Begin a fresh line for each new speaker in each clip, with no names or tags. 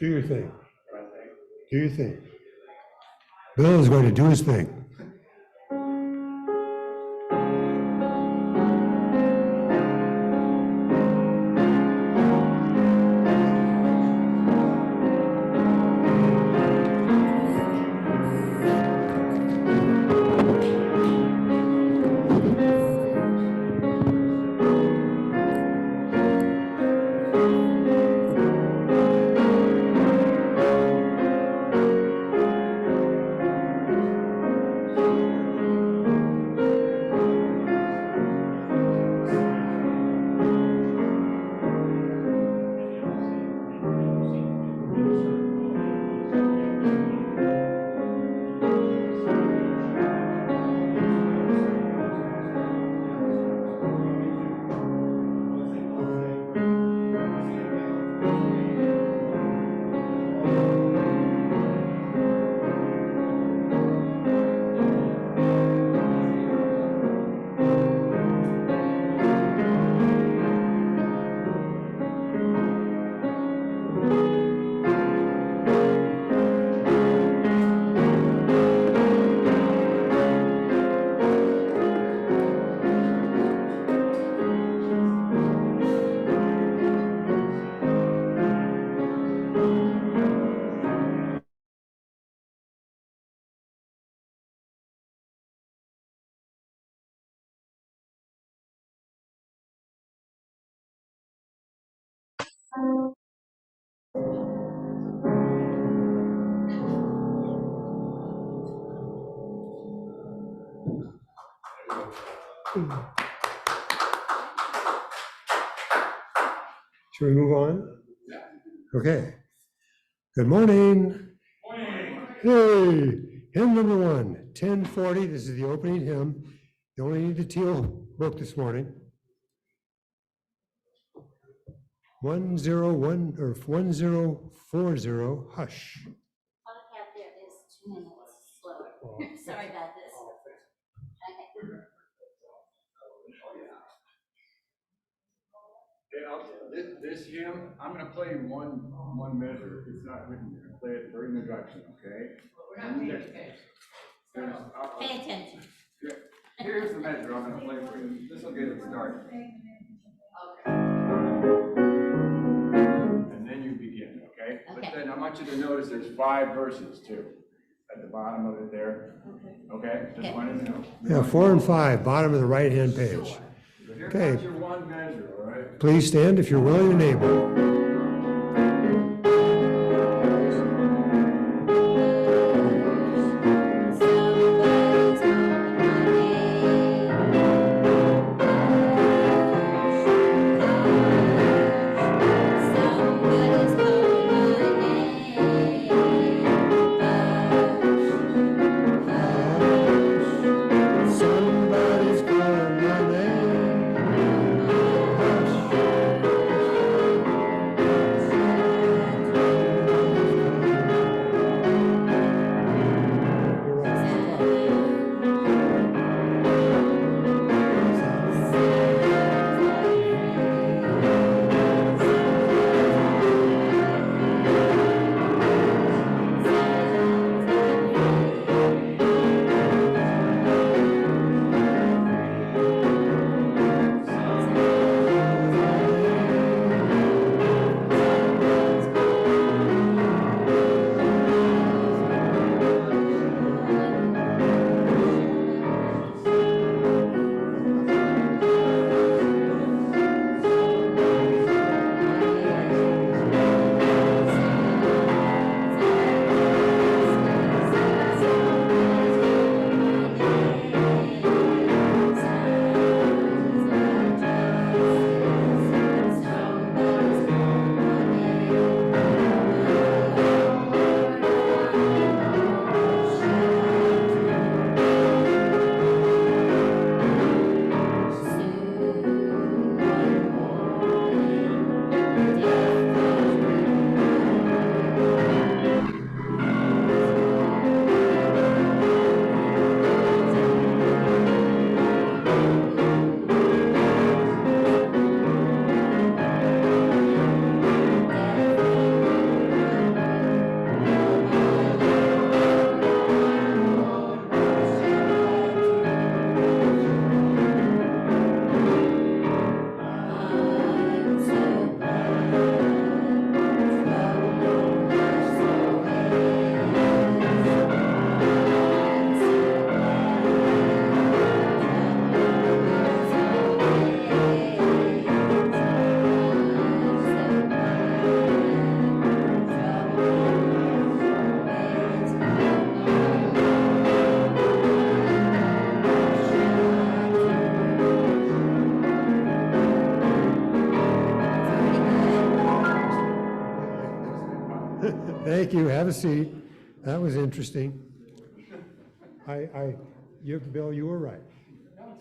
Do your thing. Do your thing. Bill is going to do his thing. Should we move on? Okay. Good morning. Morning. Hey, hymn number 1, 1040. This is the opening hymn. You only need the teal book this morning. 101 or 1040, hush.
Podcast there is 2 minutes slower. Oh. Sorry about this. Okay.
This hymn, I'm going to play in one measure. It's not written here. Play it during the introduction, okay?
We're not reading it. Pay attention.
Here's the measure I'm going to play for you. This will get it started.
Okay.
And then you begin, okay? But then I want you to notice there's 5 verses too at the bottom of it there. Okay? Just wanted to know.
Yeah, 4 and 5, bottom of the right-hand page.
So
Okay.
here's your one measure, all right?
Please stand if you're willing and able. Somebody Thank you. Have a seat. That was interesting. Bill, you were right.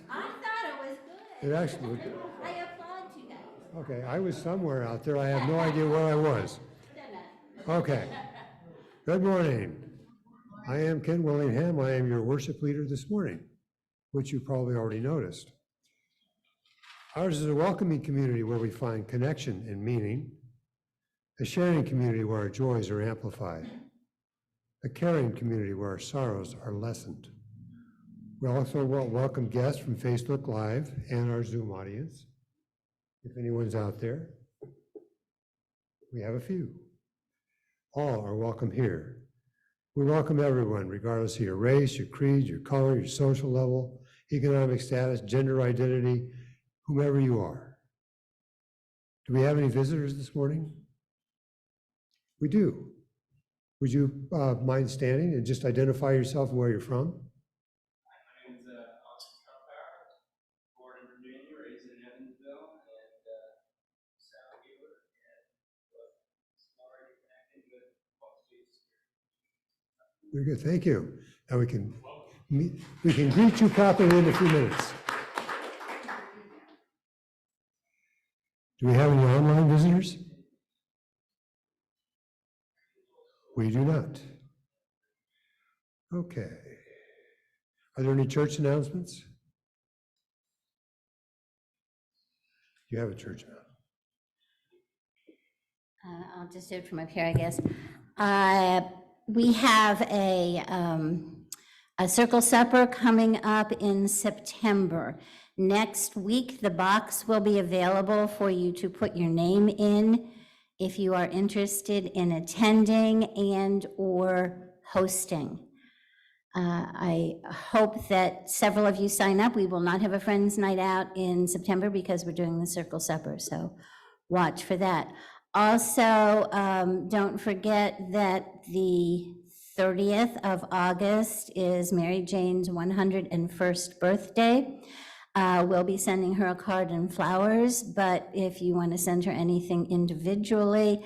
I thought it was good.
It actually was.
I applaud you guys.
Okay, I was somewhere out there. I have no idea where I was. Okay. Good morning. I am Ken Willingham. I am your worship leader this morning, which you probably already noticed. Ours is a welcoming community where we find connection and meaning, a sharing community where our joys are amplified, a caring community where our sorrows are lessened. We also welcome guests from Facebook Live and our Zoom audience. If anyone's out there, we have a few. All are welcome here. We welcome everyone, regardless of your race, your creed, your color, your social level, economic status, gender identity, whomever you are. Do we have any visitors this morning? We do. Would you mind standing and just identify yourself and where you're from?
My name is Austin Trumpauer, born in Virginia, raised in Evansville, and South Healer, and already connected with Postlude.
Very good, thank you. Now we can greet you properly in a few minutes. Do we have any online visitors? We do not. Okay. Are there any church announcements? You have a church announcement.
I'll just do it from up here, I guess. We have a circle supper coming up in September. Next week, the box will be available for you to put your name in if you are interested in attending and or hosting. I hope that several of you sign up. We will not have a friends' night out in September because we're doing the circle supper, so watch for that. Also, don't forget that the 30th of August is Mary Jane's 101st birthday. We'll be sending her a card and flowers, but if you want to send her anything individually,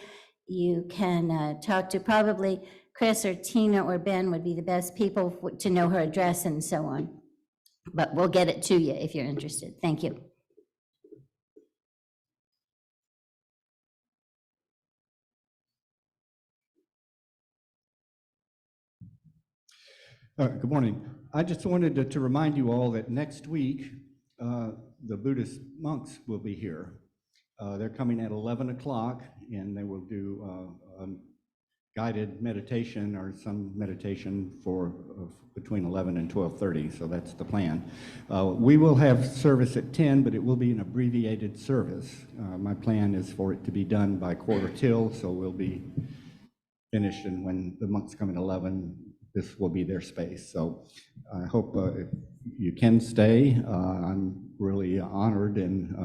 you can talk to probably Chris or Tina or Ben would be the best people to know her address and so on. But we'll get it to you if you're interested. Thank you.
Good morning. I just wanted to remind you all that next week, the Buddhist monks will be here. They're coming at 11 o'clock, and they will do guided meditation or some meditation for between 11 and 12:30, so that's the plan. We will have service at 10, but it will be an abbreviated service. My plan is for it to be done by 11:45, so we'll be finished, and when the monks come at 11, this will be their space. So I hope if you can stay. I'm really honored and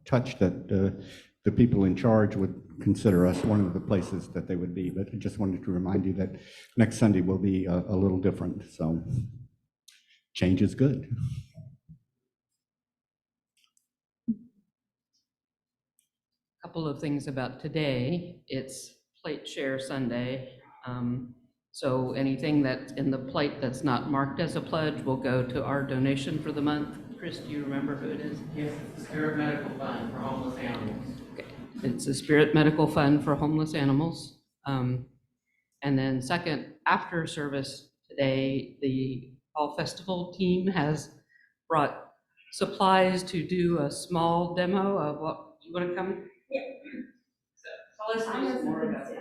touched that the people in charge would consider us one of the places that they would be. But I just wanted to remind you that next Sunday will be a little different. So change is good.
Couple of things about today. It's Plate Share Sunday. So anything that's in the plate that's not marked as a pledge will go to our donation for the month. Chris, do you remember who it is?
Yes, it's the Spirit Medical Fund for homeless animals.
Okay. It's the Spirit Medical Fund for homeless animals. And then second, after service today, the Fall Festival team has brought supplies to do a small demo of what, you want to come? Yeah. So tell us more about it.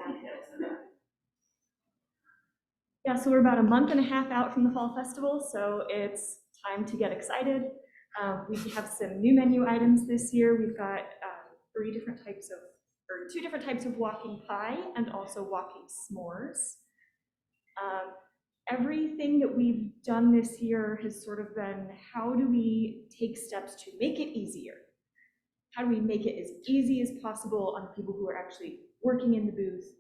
Yeah, so we're about a month and a half out from the Fall Festival, so it's time to get excited. We have some new menu items this year. We've got two different types of walking pie and also walking s'mores. Everything that we've done this year has sort of been, how do we take steps to make it easier? How do we make it as easy as possible on people who are actually working in the booth?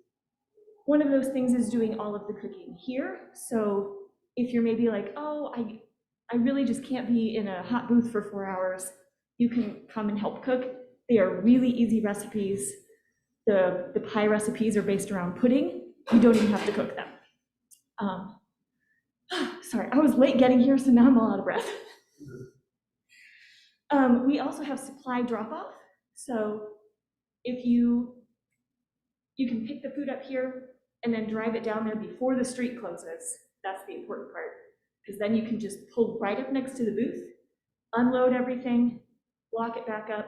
One of those things is doing all of the cooking here. So if you're maybe like, oh, I really just can't be in a hot booth for 4 hours, you can come and help cook. They are really easy recipes. The pie recipes are based around pudding. You don't even have to cook them. Sorry, I was late getting here, so now I'm all out of breath. We also have supply drop-off. So if you can pick the food up here and then drive it down there before the street closes. That's the important part, because then you can just pull right up next to the booth, unload everything, lock it back up,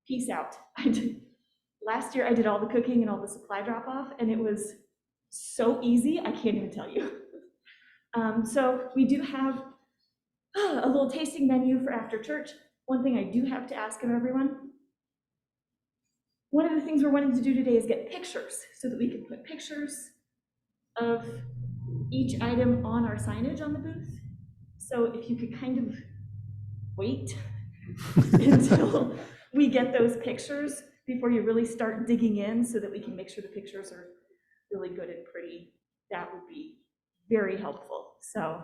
peace out. Last year I did all the cooking and all the supply drop-off, and it was so easy, I can't even tell you. So we do have a little tasting menu for after church. One thing I do have to ask of everyone, one of the things we're wanting to do today is get pictures so that we can put pictures of each item on our signage on the booth. So if you could kind of wait until we get those pictures before you really start digging in so that we can make sure the pictures are really good and pretty, that would be very helpful. So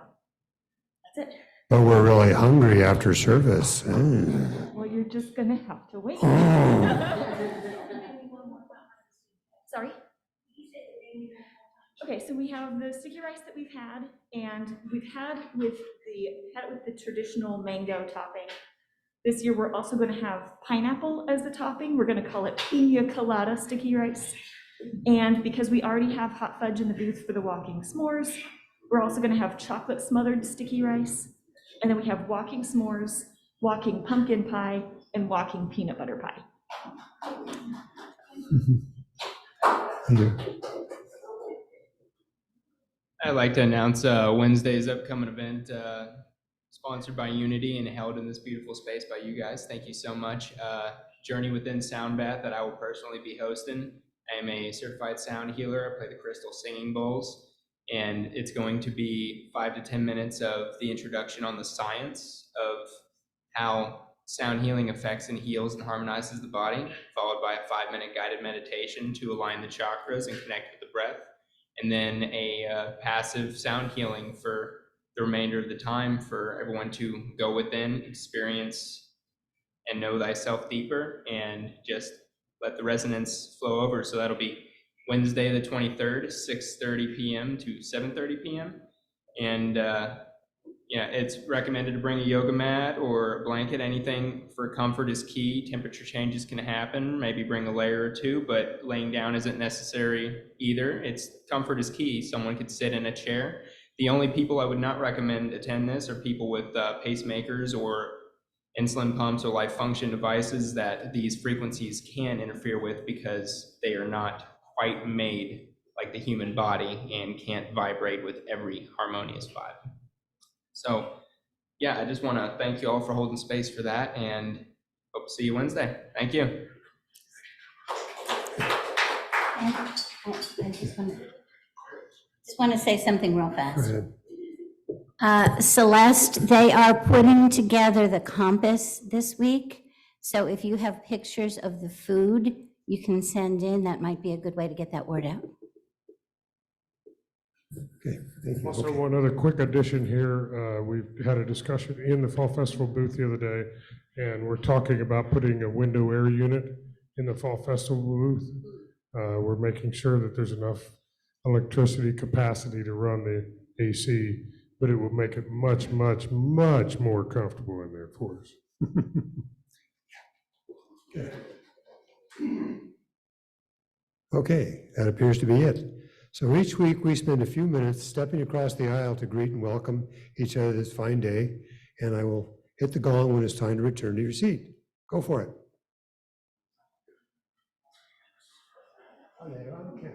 that's it.
But we're really hungry after service. Mm.
Well, you're just gonna have to wait. Sorry? Okay, so we have the sticky rice that we've had, and we've had it with the traditional mango topping. This year, we're also gonna have pineapple as the topping. We're gonna call it piña colada sticky rice. And because we already have hot fudge in the booth for the walking s'mores, we're also gonna have chocolate smothered sticky rice. And then we have walking s'mores, walking pumpkin pie, and walking peanut butter pie.
I'd like to announce Wednesday's upcoming event, sponsored by Unity and held in this beautiful space by you guys. Thank you so much. Journey Within Sound Bath that I will personally be hosting. I am a certified sound healer. I play the crystal singing bowls, and it's going to be 5 to 10 minutes of the introduction on the science of how sound healing affects and heals and harmonizes the body, followed by a 5-minute guided meditation to align the chakras and connect with the breath, and then a passive sound healing for the remainder of the time for everyone to go within, experience, and know thyself deeper, and just let the resonance flow over. So that'll be Wednesday the 23rd, 6:30 p.m. to 7:30 p.m. And yeah, it's recommended to bring a yoga mat or a blanket. Anything for comfort is key. Temperature changes can happen. Maybe bring a layer or two, but laying down isn't necessary either. Comfort is key. Someone could sit in a chair. The only people I would not recommend attend this are people with pacemakers or insulin pumps or life function devices that these frequencies can interfere with because they are not quite made like the human body and can't vibrate with every harmonious vibe. So yeah, I just want to thank you all for holding space for that, and hope to see you Wednesday. Thank you.
I just want to say something real
Go
fast.
ahead.
Celeste, they are putting together the compass this week. So if you have pictures of the food you can send in, that might be a good way to get that word out.
Okay, thank you.
Also,
Okay.
one other quick addition here. We've had a discussion in the Fall Festival booth the other day, and we're talking about putting a window air unit in the Fall Festival booth. We're making sure that there's enough electricity capacity to run the AC, but it will make it much, much, much more comfortable in there for us.
Okay, that appears to be it. So each week we spend a few minutes stepping across the aisle to greet and welcome each other this fine day, and I will hit the gong when it's time to return to your seat. Go for it. Okay.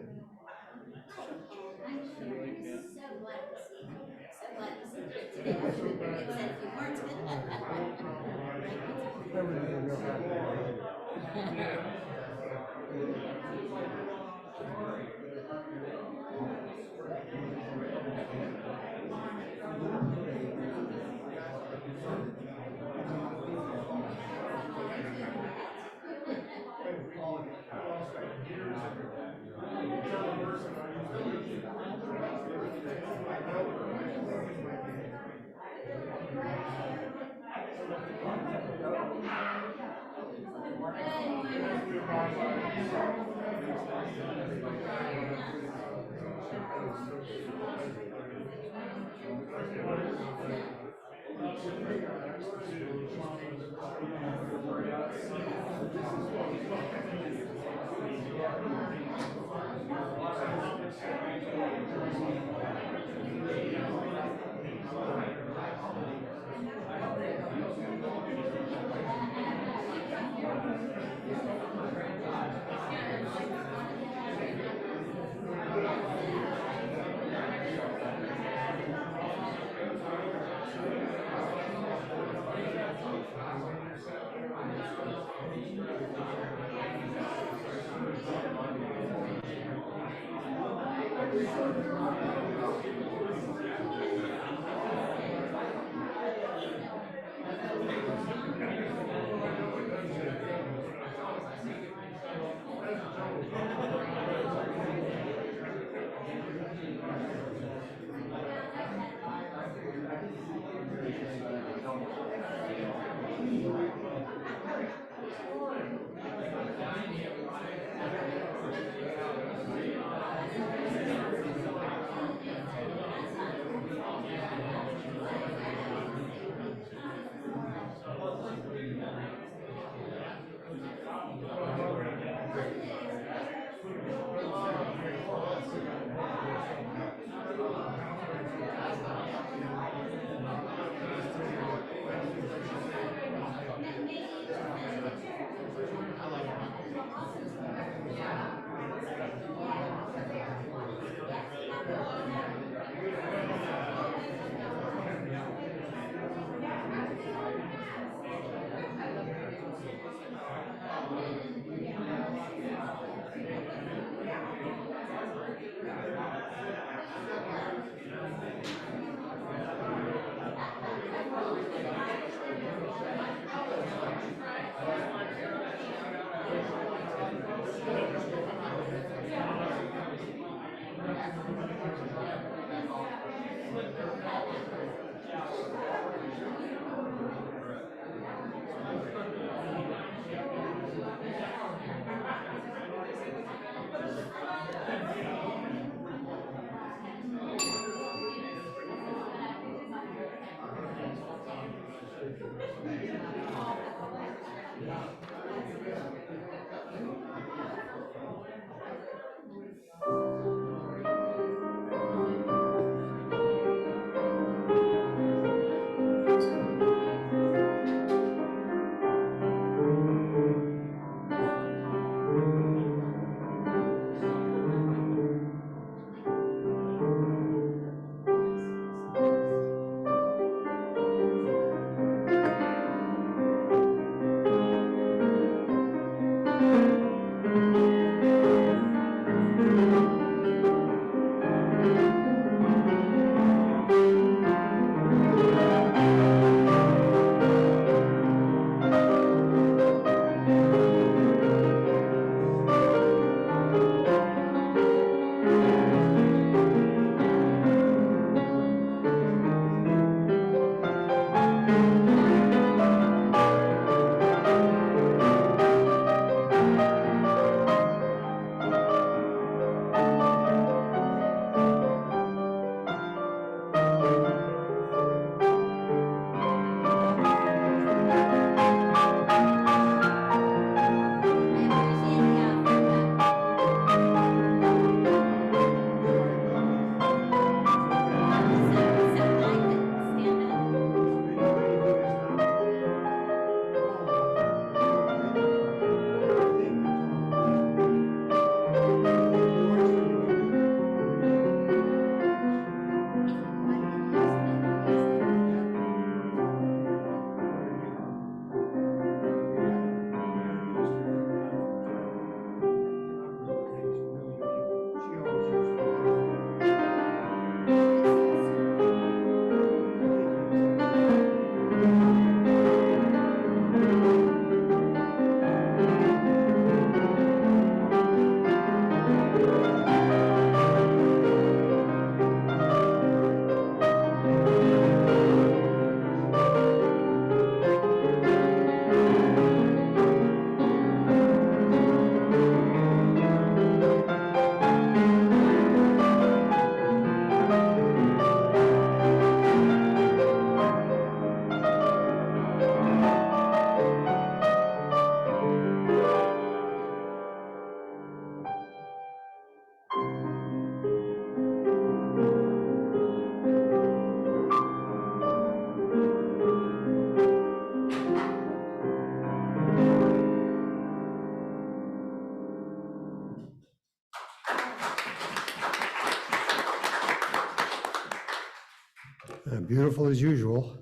Beautiful as usual.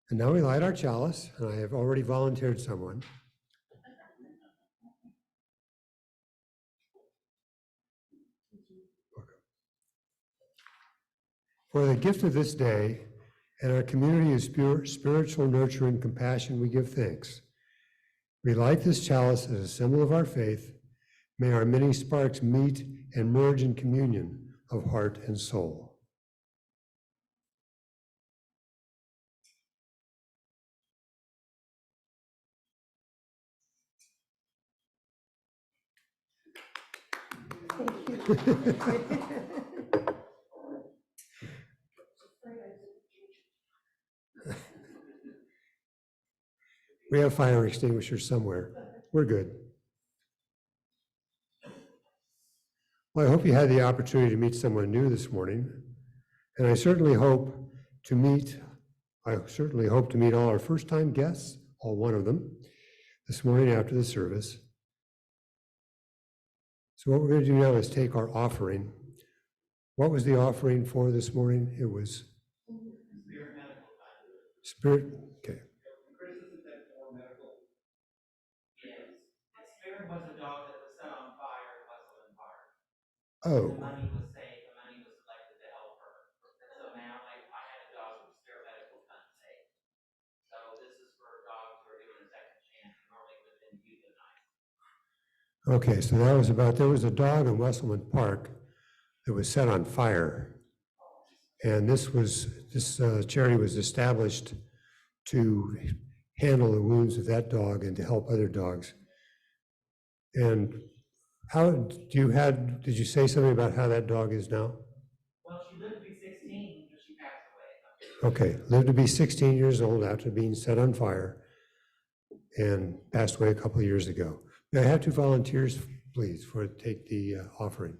And now we light our chalice, and I have already volunteered someone. For the gift of this day and our community of spiritual nurture and compassion, we give thanks. We light this chalice as a symbol of our faith. May our many sparks meet and merge in communion of heart and soul. We have fire extinguishers somewhere. We're good. Well, I hope you had the opportunity to meet someone new this morning, and I certainly hope to meet all our first-time guests, all one of them, this morning after the service. So what we're going to do now is take our offering. What was the offering for this morning? It was Spirit, okay.
Sharon was a dog that was set on fire in Westland Park.
Oh,
The money was saved, the money was collected to help her. So now I had a dog from Spirit Medical Fund saved. So this is for dogs who are given a second chance, normally within euthanized.
okay, so there was a dog in Westland Park that was set on fire. And this charity was established to handle the wounds of that dog and to help other dogs. And did you say something about how that dog is now?
Well, she lived to be 16 until she passed away.
Okay, lived to be 16 years old after being set on fire and passed away a couple of years ago. May I have 2 volunteers, please, to take the offering?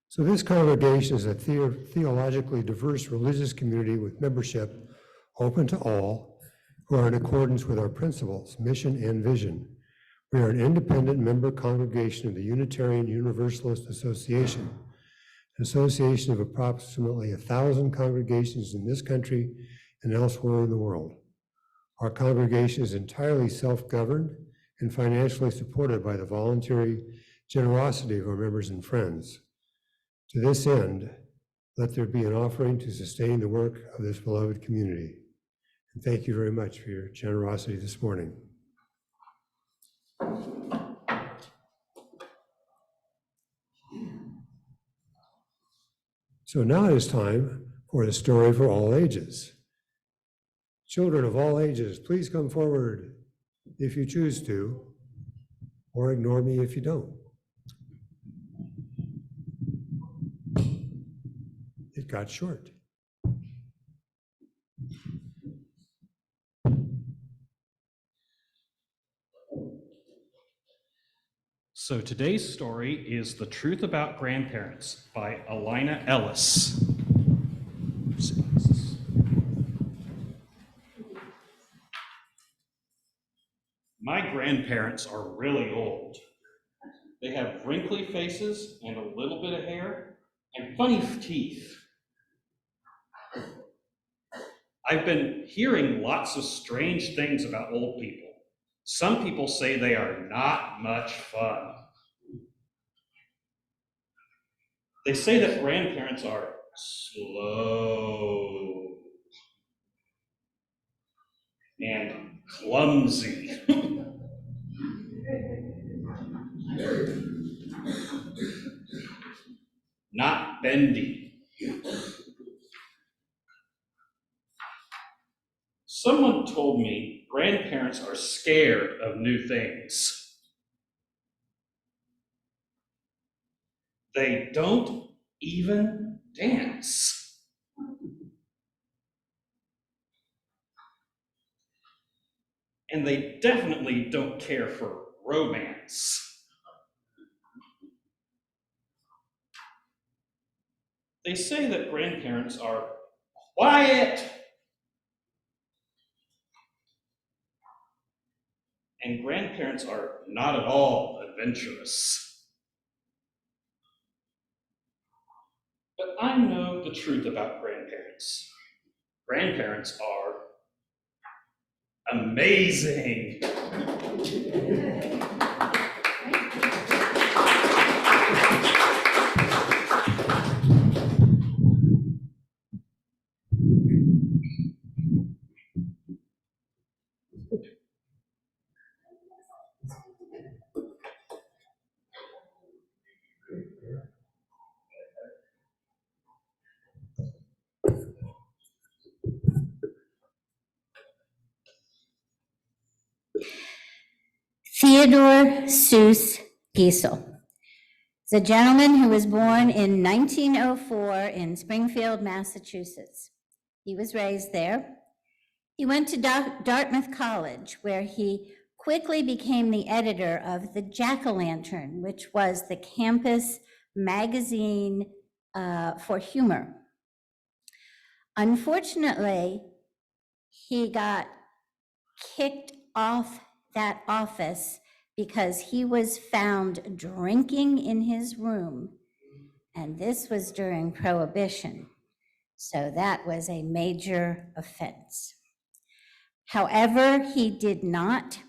So this congregation is a theologically diverse religious community with membership open to all who are in accordance with our principles, mission, and vision. We are an independent member congregation of the Unitarian Universalist Association, an association of approximately 1,000 congregations in this country and elsewhere in the world. Our congregation is entirely self-governed and financially supported by the voluntary generosity of our members and friends. To this end, let there be an offering to sustain the work of this beloved community. And thank you very much for your generosity this morning. So now it is time for the story for all ages. Children of all ages, please come forward if you choose to, or ignore me if you don't. It got short.
So today's story is The Truth About Grandparents by Alina Ellis. My grandparents are really old. They have wrinkly faces and a little bit of hair and funny teeth. I've been hearing lots of strange things about old people. Some people say they are not much fun. They say that grandparents are slow and clumsy. Not bendy. Someone told me grandparents are scared of new things. They don't even dance. And they definitely don't care for romance. They say that grandparents are quiet and grandparents are not at all adventurous. But I know the truth about grandparents. Grandparents are amazing.
Theodore Seuss Giesel is a gentleman who was born in 1904 in Springfield, Massachusetts. He was raised there. He went to Dartmouth College, where he quickly became the editor of the Jack-O-Lantern, which was the campus magazine for humor. Unfortunately, he got kicked off that office because he was found drinking in his room, and this was during Prohibition. So that was a major offense. However, he did not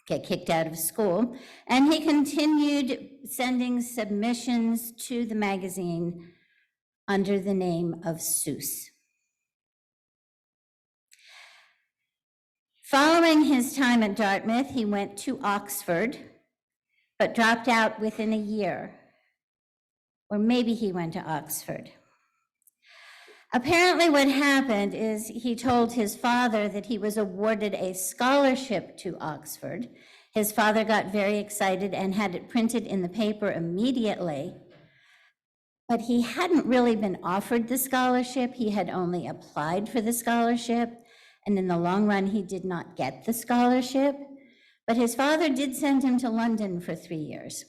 get kicked out of school, and he continued sending submissions to the magazine under the name of Seuss. Following his time at Dartmouth, he went to Oxford, but dropped out within a year. Or maybe he went to Oxford. Apparently what happened is he told his father that he was awarded a scholarship to Oxford. His father got very excited and had it printed in the paper immediately. But he hadn't really been offered the scholarship. He had only applied for the scholarship. And in the long run, he did not get the scholarship. But his father did send him to London for 3 years.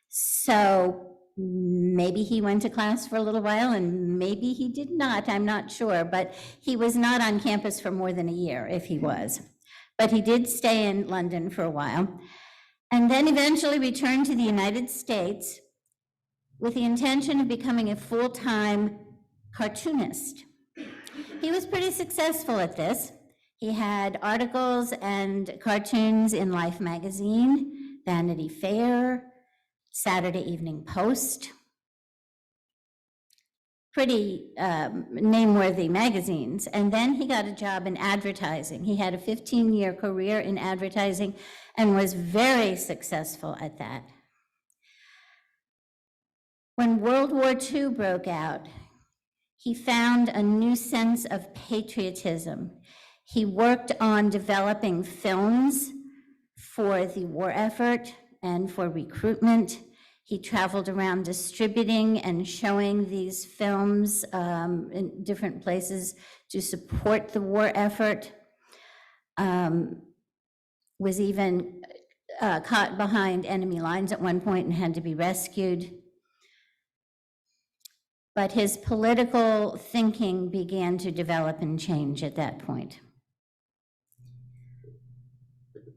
So maybe he went to class for a little while and maybe he did not, I'm not sure, but he was not on campus for more than a year if he was. But he did stay in London for a while and then eventually returned to the United States with the intention of becoming a full-time cartoonist. He was pretty successful at this. He had articles and cartoons in Life magazine, Vanity Fair, Saturday Evening Post. Pretty name-worthy magazines. And then he got a job in advertising. He had a 15-year career in advertising and was very successful at that. When World War II broke out, he found a new sense of patriotism. He worked on developing films for the war effort and for recruitment. He traveled around distributing and showing these films in different places to support the war effort. Was even caught behind enemy lines at one point and had to be rescued. But his political thinking began to develop and change at that point.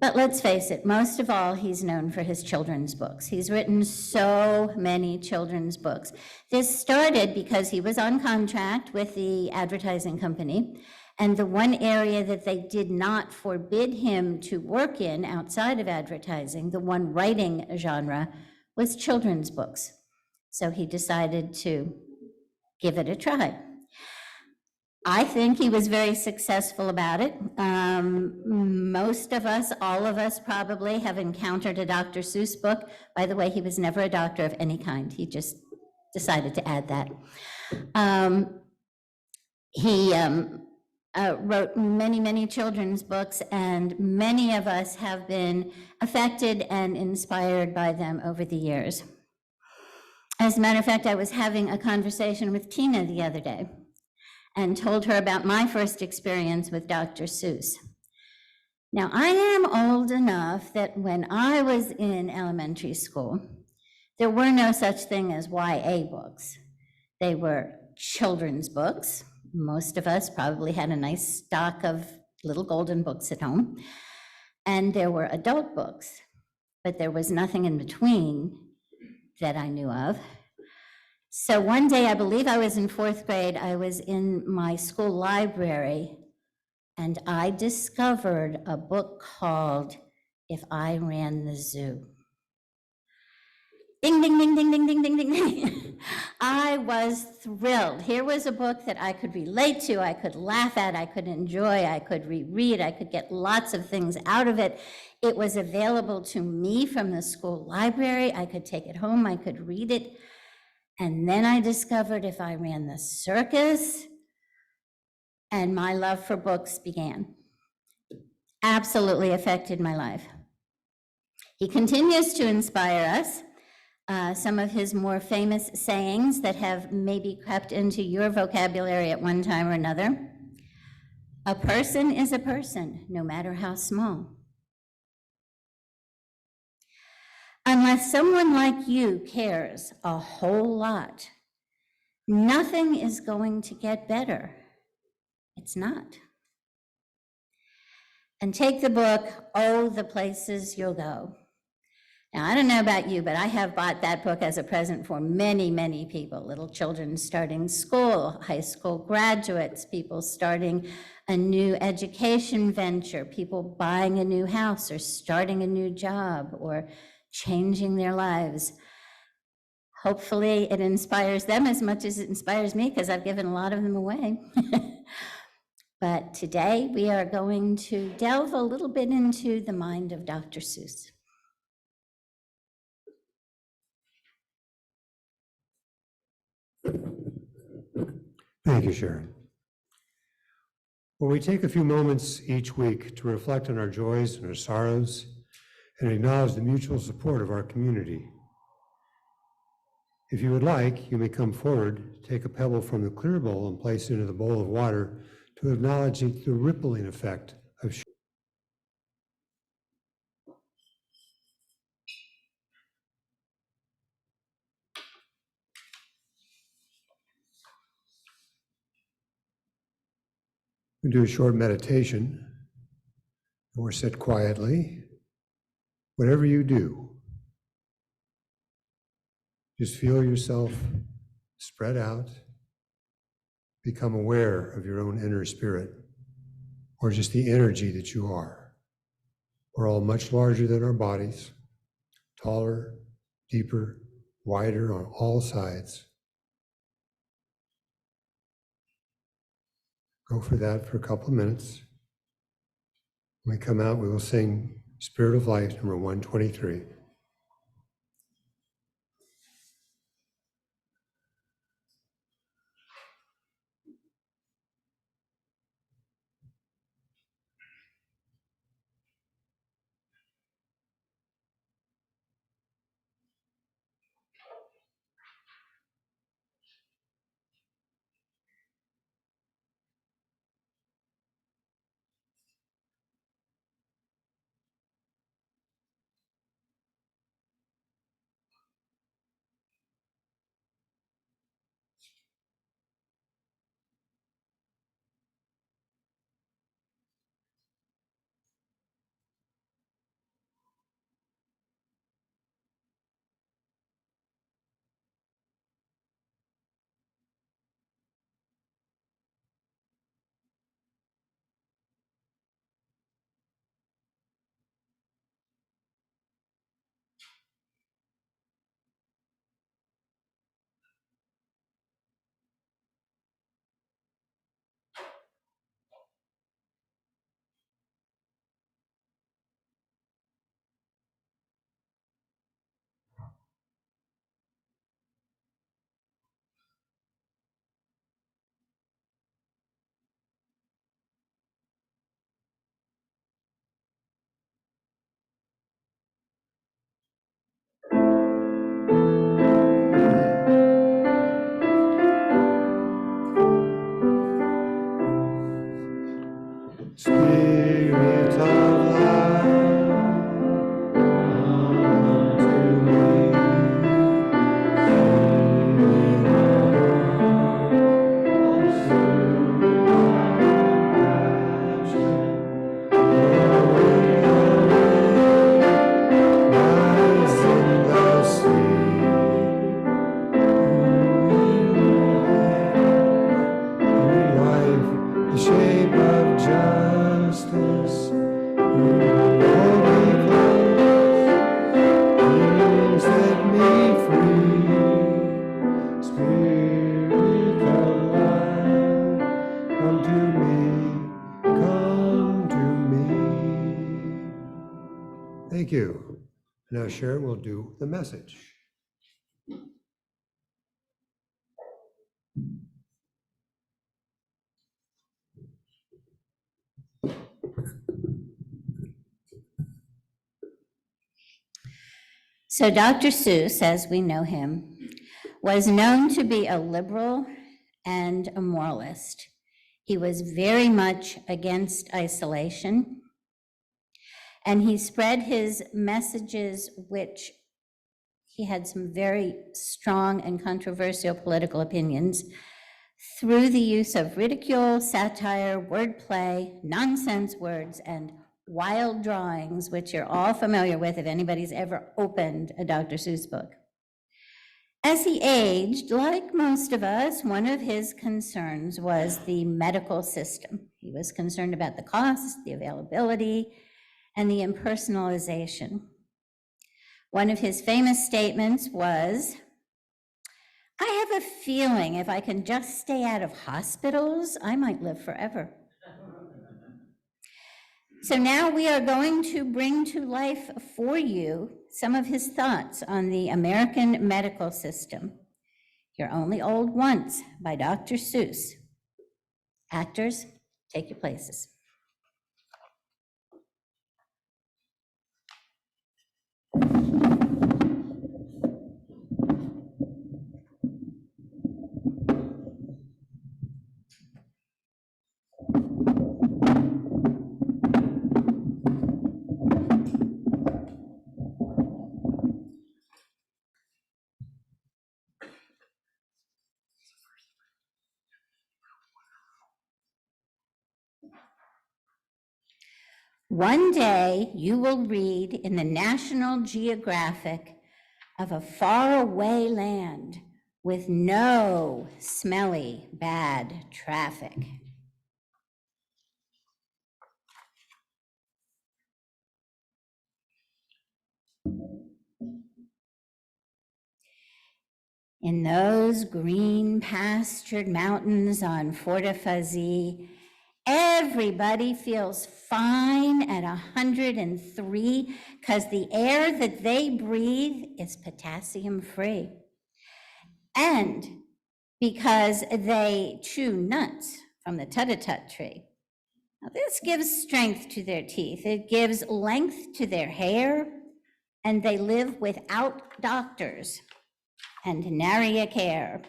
But let's face it, most of all, he's known for his children's books. He's written so many children's books. This started because he was on contract with the advertising company, and the one area that they did not forbid him to work in outside of advertising, the one writing genre, was children's books. So he decided to give it a try. I think he was very successful about it. Most of us, all of us probably have encountered a Dr. Seuss book. By the way, he was never a doctor of any kind. He just decided to add that. He wrote many, many children's books, and many of us have been affected and inspired by them over the years. As a matter of fact, I was having a conversation with Tina the other day and told her about my first experience with Dr. Seuss. Now, I am old enough that when I was in elementary school, there were no such thing as YA books. They were children's books. Most of us probably had a nice stock of little golden books at home. And there were adult books, but there was nothing in between that I knew of. So one day, I believe I was in 4th grade, I was in my school library, and I discovered a book called If I Ran the Zoo. Ding, ding, ding, ding, ding, ding, ding, ding, ding. I was thrilled. Here was a book that I could relate to, I could laugh at, I could enjoy, I could reread, I could get lots of things out of it. It was available to me from the school library. I could take it home, I could read it. And then I discovered If I Ran the Circus, and my love for books began. Absolutely affected my life. He continues to inspire us. Some of his more famous sayings that have maybe crept into your vocabulary at one time or another. A person is a person, no matter how small. Unless someone like you cares a whole lot, nothing is going to get better. It's not. And take the book, Oh, the Places You'll Go. Now, I don't know about you, but I have bought that book as a present for many, many people. Little children starting school, high school graduates, people starting a new education venture, people buying a new house or starting a new job or changing their lives. Hopefully it inspires them as much as it inspires me, because I've given a lot of them away. But today we are going to delve a little bit into the mind of Dr. Seuss.
Thank you, Sharon. When we take a few moments each week to reflect on our joys and our sorrows and acknowledge the mutual support of our community, if you would like, you may come forward, take a pebble from the clear bowl and place it into the bowl of water to acknowledge the rippling effect of we do a short meditation, or sit quietly. Whatever you do, just feel yourself spread out, become aware of your own inner spirit, or just the energy that you are. We're all much larger than our bodies, taller, deeper, wider on all sides. Go for that for a couple of minutes. When we come out, we will sing Spirit of Life, number 123. Spirit of life, come to me. Spirit of soul, rise in the sea. Thank you. Now Sharon will do the message.
So Dr. Seuss, as we know him, was known to be a liberal and a moralist. He was very much against isolation, and he spread his messages, which he had some very strong and controversial political opinions, through the use of ridicule, satire, wordplay, nonsense words, and wild drawings, which you're all familiar with if anybody's ever opened a Dr. Seuss book. As he aged, like most of us, one of his concerns was the medical system. He was concerned about the cost, the availability, and the impersonalization. One of his famous statements was, "I have a feeling if I can just stay out of hospitals, I might live forever." So now we are going to bring to life for you some of his thoughts on the American medical system. You're only old once by Dr. Seuss. Actors, take your places. One day you will read in the National Geographic of a faraway land with no smelly, bad traffic. In those green pastured mountains on Fort Fuzzy, everybody feels fine at 103 because the air that they breathe is potassium free. And because they chew nuts from the tut-a-tut tree. Now, this gives strength to their teeth. It gives length to their hair, and they live without doctors and nary a care.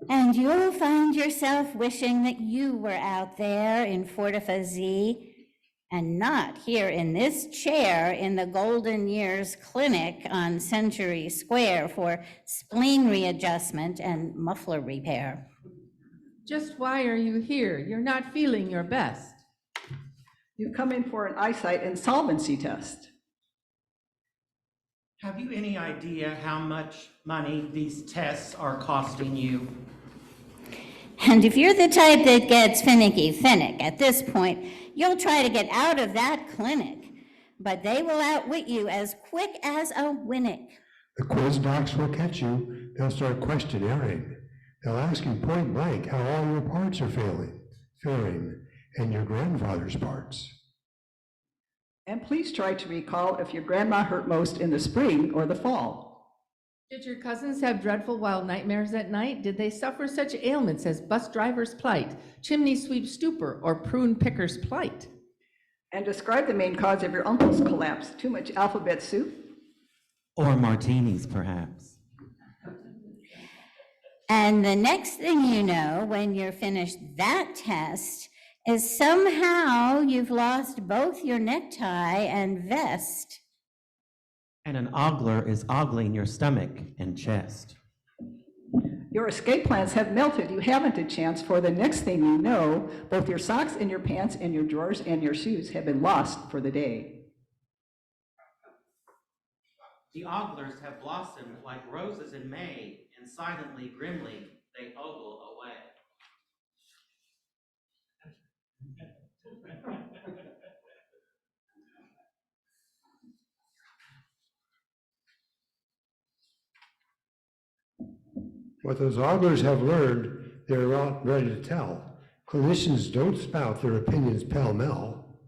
And you'll find yourself wishing that you were out there in Fort Fuzzy and not here in this chair in the Golden Years Clinic on Century Square for spleen readjustment and muffler repair.
Just why are you here? You're not feeling your best.
You've come in for an eyesight insolvency test.
Have you any idea how much money these tests are costing you?
And if you're the type that gets finicky at this point, you'll try to get out of that clinic, but they will outwit you as quick as a winnick.
The quiz docs will catch you. They'll start questionnaring. They'll ask you point blank how all your parts are faring, and your grandfather's parts.
And please try to recall if your grandma hurt most in the spring or the fall.
Did your cousins have dreadful wild nightmares at night? Did they suffer such ailments as bus driver's plight, chimney sweep stupor, or prune picker's plight?
And describe the main cause of your uncle's collapse. Too much alphabet soup?
Or martinis, perhaps.
And the next thing you know, when you're finished that test, is somehow you've lost both your necktie and vest.
And an ogler is ogling your stomach and chest.
Your escape plans have melted. You haven't a chance, for the next thing you know, both your socks and your pants and your drawers and your shoes have been lost for the day.
The oglers have blossomed like roses in May, and silently, grimly, they ogle away.
What those oglers have learned, they're not ready to tell. Clinicians don't spout their opinions pell-mell.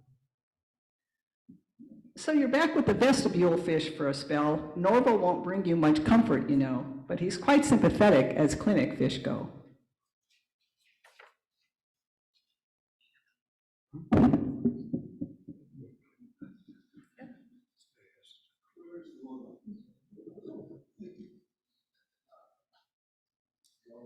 So you're back with the vestibule fish for a spell. Norval won't bring you much comfort, you know, but he's quite sympathetic as clinic fish go.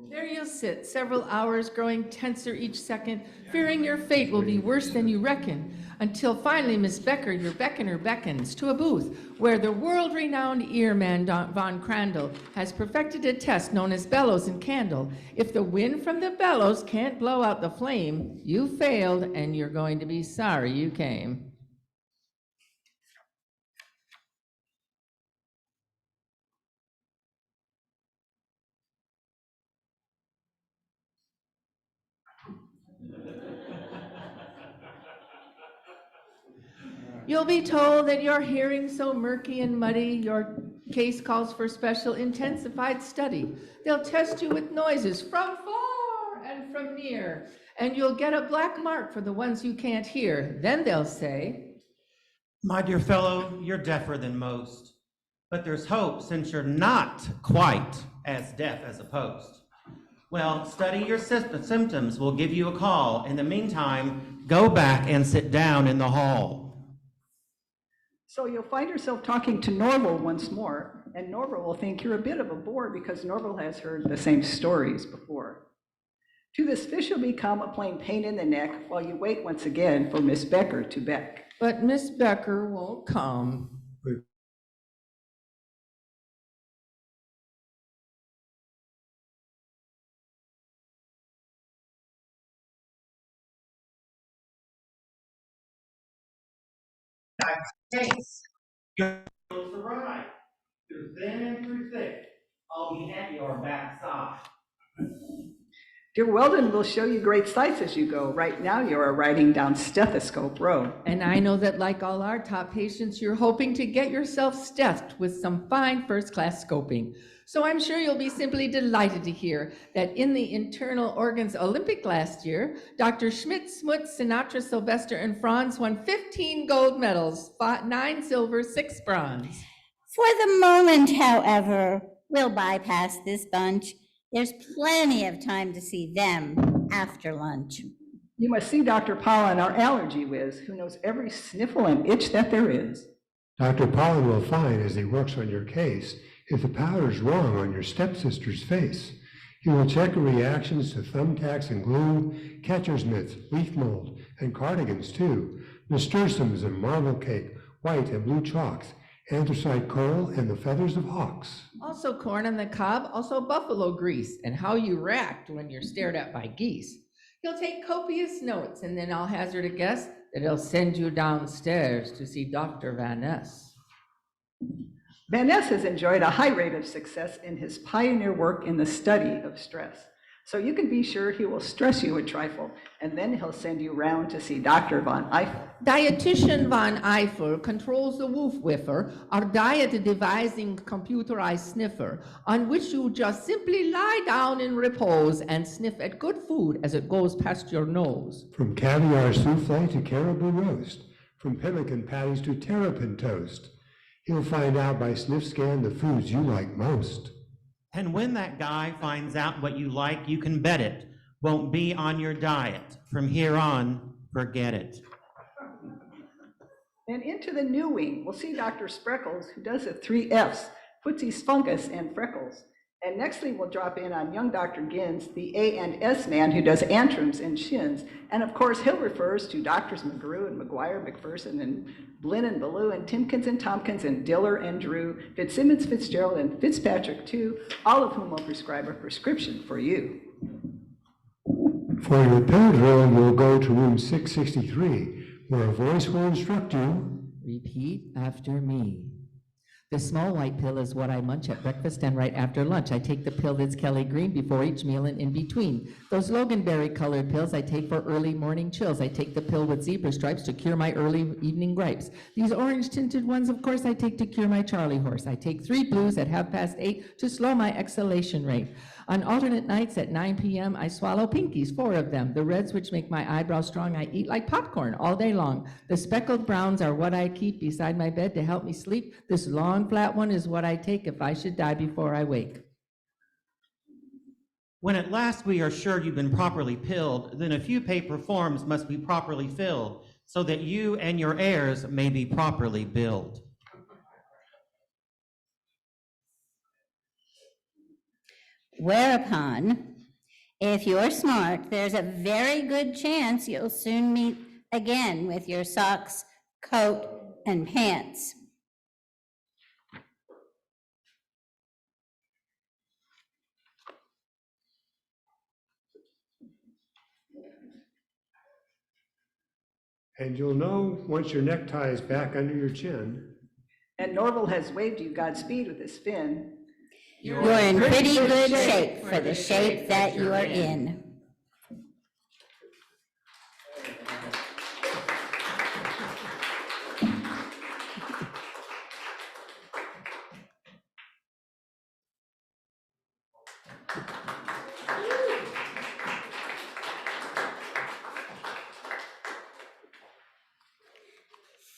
There you'll sit, several hours, growing tenser each second, fearing your fate will be worse than you reckon, until finally Miss Becker, your beckoner, beckons to a booth where the world-renowned earman Von Crandall has perfected a test known as bellows and candle. If the wind from the bellows can't blow out the flame, you failed and you're going to be sorry you came. You'll be told that your hearing so murky and muddy, your case calls for special intensified study. They'll test you with noises from far and from near, and you'll get a black mark for the ones you can't hear. Then they'll say,
My dear fellow, you're deafer than most, but there's hope since you're not quite as deaf as a post. Well, study your symptoms. We'll give you a call. In the meantime, go back and sit down in the hall.
So you'll find yourself talking to Norval once more, and Norval will think you're a bit of a bore because Norval has heard the same stories before. To this fish you'll become a plain pain in the neck while you wait once again for Miss Becker to beck.
but Miss Becker won't come.
Case. Your clothes arrive. Through thin and through thick. I'll be at your backside.
Dear Weldon will show you great sights as you go. Right now you are riding down Stethoscope Row.
And I know that like all our top patients, you're hoping to get yourself stuffed with some fine first-class scoping. So I'm sure you'll be simply delighted to hear that in the Internal Organs Olympic last year, Dr. Schmidt, Smuts, Sinatra, Sylvester, and Franz won 15 gold medals, 9 silver, 6 bronze.
For the moment, however, we'll bypass this bunch. There's plenty of time to see them after lunch.
You must see Dr. Pollen, our allergy whiz, who knows every sniffle and itch that there is.
Dr. Pollen will find as he works on your case if the powder's wrong on your stepsister's face. He will check her reactions to thumbtacks and glue, catcher's mitts, leaf mold, and cardigans too, nasturtiums and marble cake, white and blue chalks, anthracite coal, and the feathers of hawks.
Also corn on the cob, also buffalo grease, and how you racked when you're stared at by geese. He'll take copious notes, and then I'll hazard a guess that he'll send you downstairs to see Dr. Van Ness.
Van Ness has enjoyed a high rate of success in his pioneer work in the study of stress. So you can be sure he will stress you a trifle, and then he'll send you round to see Dr. Von Eiffel.
Dietitian Von Eiffel controls the woof whiffer, our diet devising computerized sniffer, on which you just simply lie down in repose and sniff at good food as it goes past your nose.
From caviar souffle to caribou roast, from pemmican patties to terrapin toast, he'll find out by sniff scan the foods you like most.
And when that guy finds out what you like, you can bet it won't be on your diet. From here on, forget it.
And into the new wing, we'll see Dr. Spreckles, who does the 3 Fs, footsies, fungus, and freckles. And nextly, we'll drop in on young Dr. Gins, the A and S man who does antrums and shins. And of course, he'll refers to Doctors McGrew and McGuire, McPherson, and Blinn and Ballou, and Timkins and Tompkins, and Diller and Drew, Fitzsimmons, Fitzgerald, and Fitzpatrick too, all of whom will prescribe a prescription for you.
For your pill drill, you'll go to room 663, where a voice will instruct you.
Repeat after me. The small white pill is what I munch at breakfast and right after lunch. I take the pill that's Kelly Green before each meal and in between. Those Loganberry colored pills I take for early morning chills. I take the pill with zebra stripes to cure my early evening gripes. These orange tinted ones, of course, I take to cure my Charlie horse. I take 3 blues at 8:30 to slow my exhalation rate. On alternate nights at 9 p.m., I swallow Pinkies, 4 of them. The reds, which make my eyebrows strong, I eat like popcorn all day long. The speckled browns are what I keep beside my bed to help me sleep. This long, flat one is what I take if I should die before I wake.
When at last we are sure you've been properly pilled, then a few paper forms must be properly filled, so that you and your heirs may be properly billed.
Whereupon, if you're smart, there's a very good chance you'll soon meet again with your socks, coat, and pants.
And you'll know once your necktie is back under your chin.
And Norval has waved you Godspeed with his fin.
You're in pretty good shape for the shape that you are in.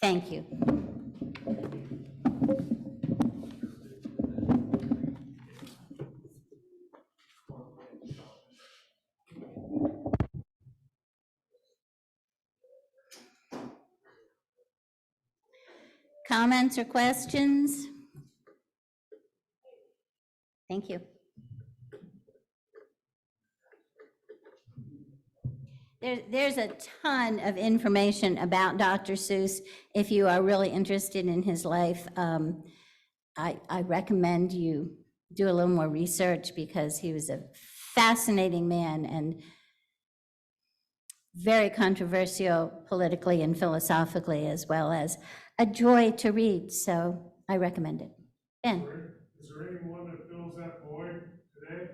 Thank you. Comments or questions? Thank you. There's a ton of information about Dr. Seuss. If you are really interested in his life, I recommend you do a little more research, because he was a fascinating man and very controversial politically and philosophically, as well as a joy to read. So I recommend it. Ben?
Is there anyone that fills that void today?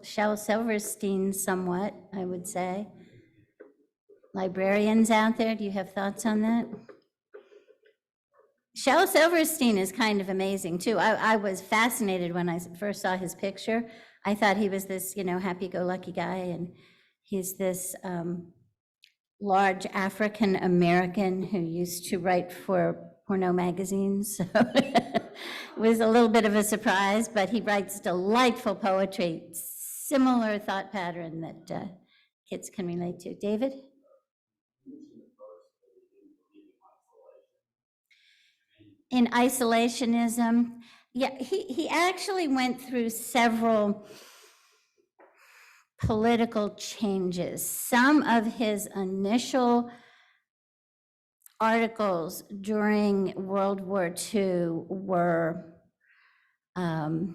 Shel Silverstein somewhat, I would say. Librarians out there, do you have thoughts on that? Shel Silverstein is kind of amazing too. I was fascinated when I first saw his picture. I thought he was this, happy-go-lucky guy, and he's this large African American who used to write for porno magazines. So it was a little bit of a surprise, but he writes delightful poetry, similar thought pattern that kids can relate to. David? In isolationism, yeah, he actually went through several political changes. Some of his initial articles during World War II were kind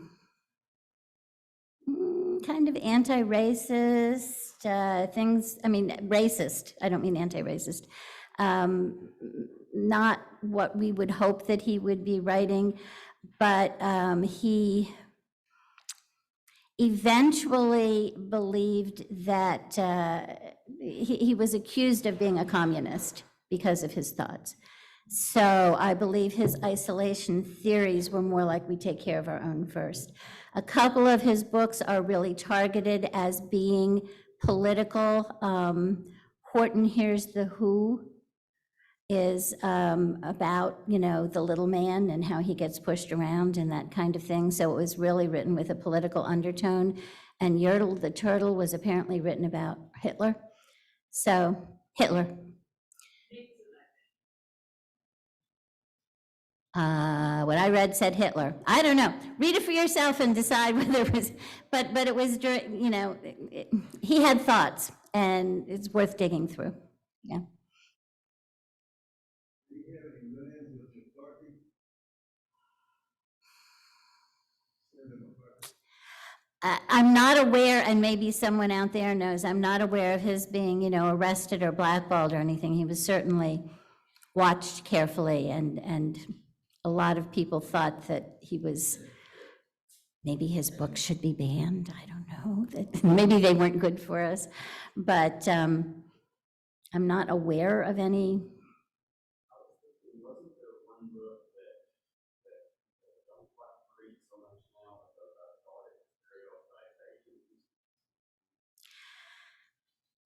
of anti-racist things. I mean, racist, I don't mean anti-racist. Not what we would hope that he would be writing, but he eventually believed that he was accused of being a communist because of his thoughts. So I believe his isolation theories were more like we take care of our own first. A couple of his books are really targeted as being political. Horton Hears the Who is about, the little man and how he gets pushed around and that kind of thing. So it was really written with a political undertone. And Yertle the Turtle was apparently written about Hitler. So, Hitler. What I read said Hitler. I don't know. Read it for yourself and decide whether it was, but it was, he had thoughts, and it's worth digging through. Yeah. I'm not aware, and maybe someone out there knows, I'm not aware of his being, arrested or blackballed or anything. He was certainly watched carefully, and a lot of people thought that he was, maybe his books should be banned. I don't know, that maybe they weren't good for us, but I'm not aware of any.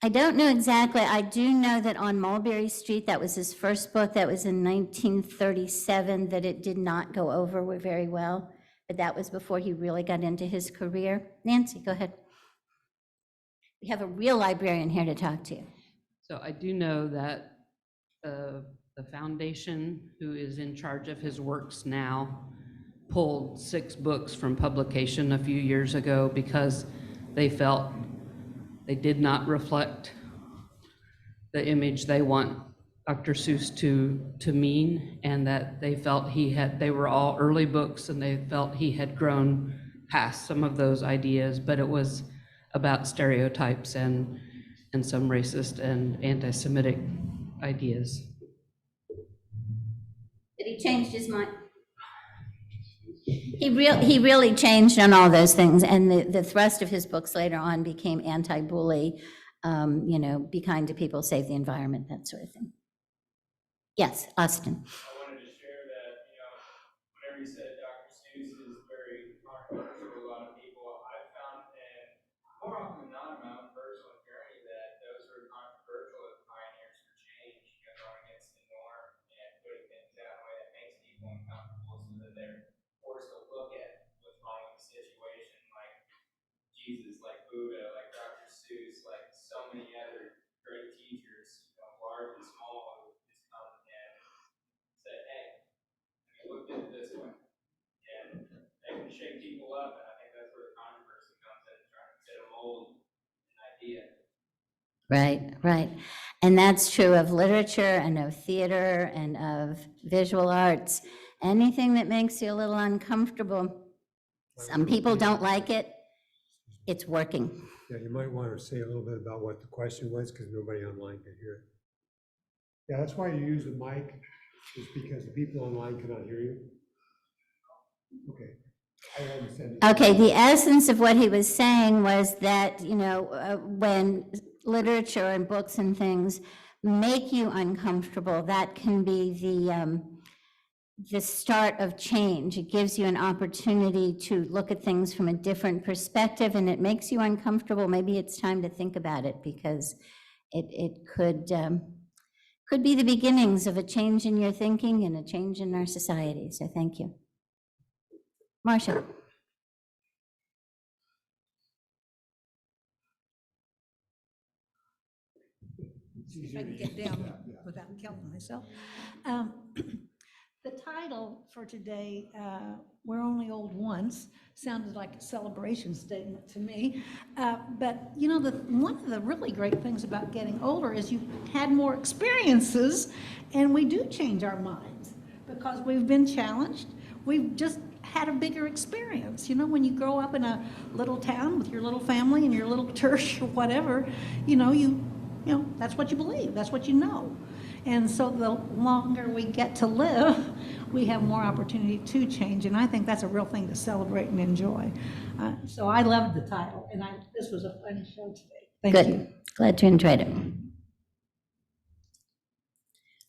I don't know exactly. I do know that on Mulberry Street, that was his first book. That was in 1937, that it did not go over very well. But that was before he really got into his career. Nancy, go ahead. We have a real librarian here to talk to you.
So I do know that the foundation, who is in charge of his works now, pulled 6 books from publication a few years ago because they felt they did not reflect the image they want Dr. Seuss to mean, and that they felt they were all early books, and they felt he had grown past some of those ideas, but it was about stereotypes and some racist and anti-Semitic ideas.
But he changed his mind. He really changed on all those things, and the thrust of his books later on became anti-bully, be kind to people, save the environment, that sort of thing. Yes, Austin.
I wanted to share that, whenever you said Dr. Seuss is very controversial to a lot of people, I've found, and more often than not in my own personal journey, that those who are controversial are pioneers for change, going against the norm and putting things out in a way that makes people uncomfortable so that they're forced to look at what's wrong with the situation, like Jesus, like Buddha, like Dr. Seuss, like so many other great teachers, large and small, who just come and say, hey, look at it this way. And they can shake people up, and I think that's where the controversy comes in, trying to fit a mold, an idea.
Right. And that's true of literature and of theater and of visual arts. Anything that makes you a little uncomfortable. Some people don't like it. It's working.
Yeah, you might want to say a little bit about what the question was, because nobody online can hear it. Yeah, that's why you use a mic, is because the people online cannot hear you. Okay. I understand.
Okay, the essence of what he was saying was that, when literature and books and things make you uncomfortable, that can be the start of change. It gives you an opportunity to look at things from a different perspective, and it makes you uncomfortable. Maybe it's time to think about it, because it could be the beginnings of a change in your thinking and a change in our society. So thank you. Marcia.
See if I can get down without killing myself. The title for today, We're Only Old Once, sounded like a celebration statement to me. But one of the really great things about getting older is you've had more experiences, and we do change our minds because we've been challenged. We've just had a bigger experience. When you grow up in a little town with your little family and your little church or whatever, that's what you believe, that's what you know. And so the longer we get to live, we have more opportunity to change. And I think that's a real thing to celebrate and enjoy. So I loved the title, and this was a fun show today. Thank you.
Glad you enjoyed it.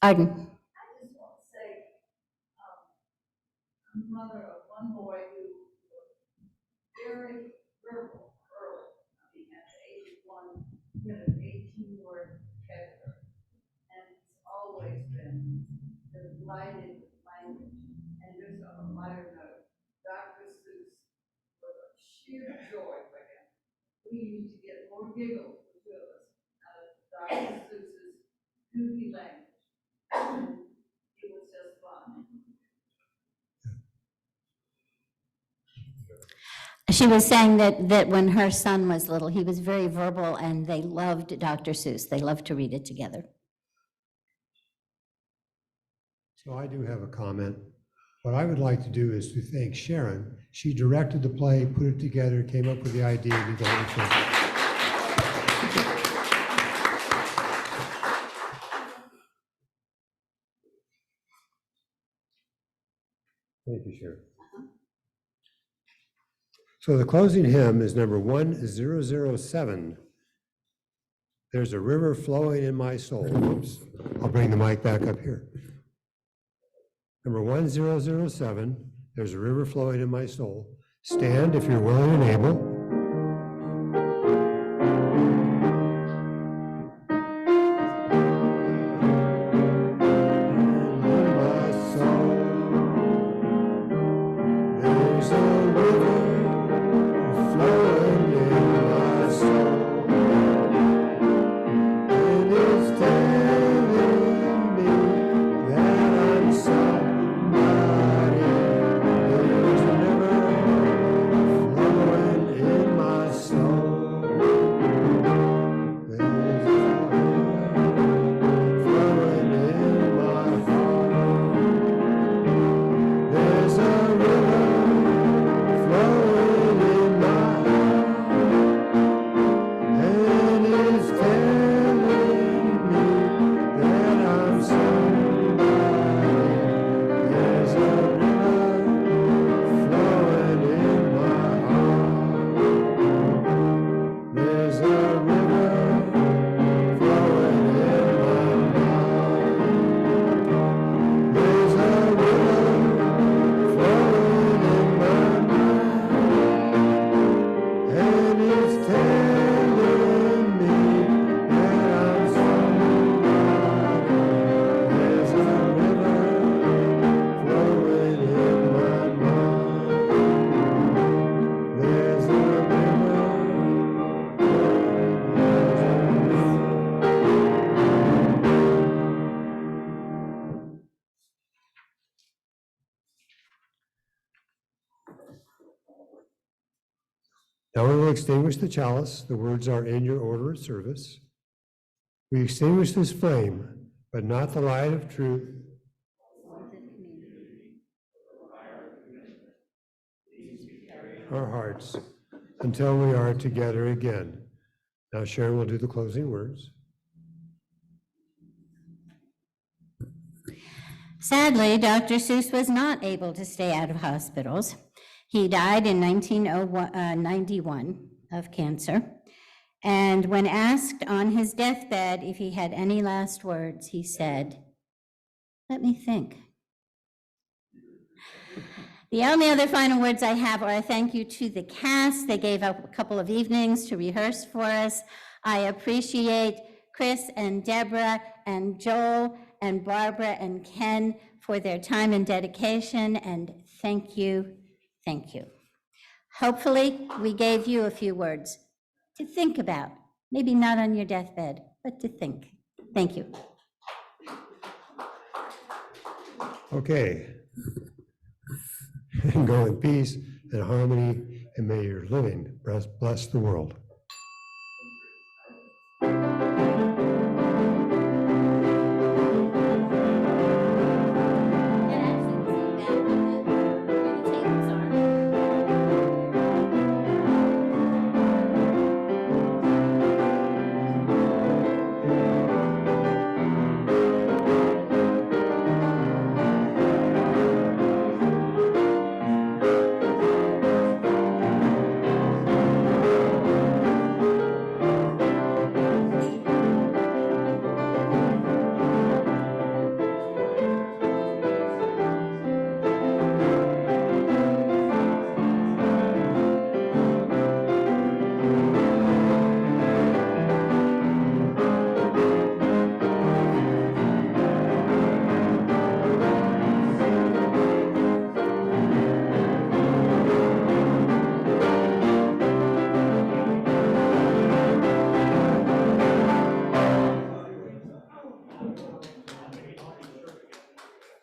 Arden.
I just want to say, I'm the mother of one boy who was very verbal early. At the age of 1, he had an 18-word vocabulary. And he's always been delighted with language. And just on a lighter note, Dr. Seuss was a sheer joy for him. We used to get more giggles with us out of Dr. Seuss's goofy language. And it was just fun.
She was saying that when her son was little, he was very verbal, and they loved Dr. Seuss. They loved to read it together.
So I do have a comment. What I would like to do is to thank Sharon. She directed the play, put it together, came up with the idea, did the whole thing. Thank you, Sharon. So the closing hymn is number 1007. There's a river flowing in my soul. Oops. I'll bring the mic back up here. Number 1007, there's a river flowing in my soul. Stand if you're willing and able. Now we will extinguish the chalice. The words are in your order of service. We extinguish this flame, but not the light of truth. Our hearts until we are together again. Now Sharon will do the closing words.
Sadly, Dr. Seuss was not able to stay out of hospitals. He died in 1991 of cancer. And when asked on his deathbed if he had any last words, he said, "Let me think." The only other final words I have are a thank you to the cast. They gave up a couple of evenings to rehearse for us. I appreciate Chris and Deborah and Joel and Barbara and Ken for their time and dedication, and thank you, thank you. Hopefully, we gave you a few words to think about, maybe not on your deathbed, but to think. Thank you.
Okay. And go in peace and harmony, and may your living bless the world.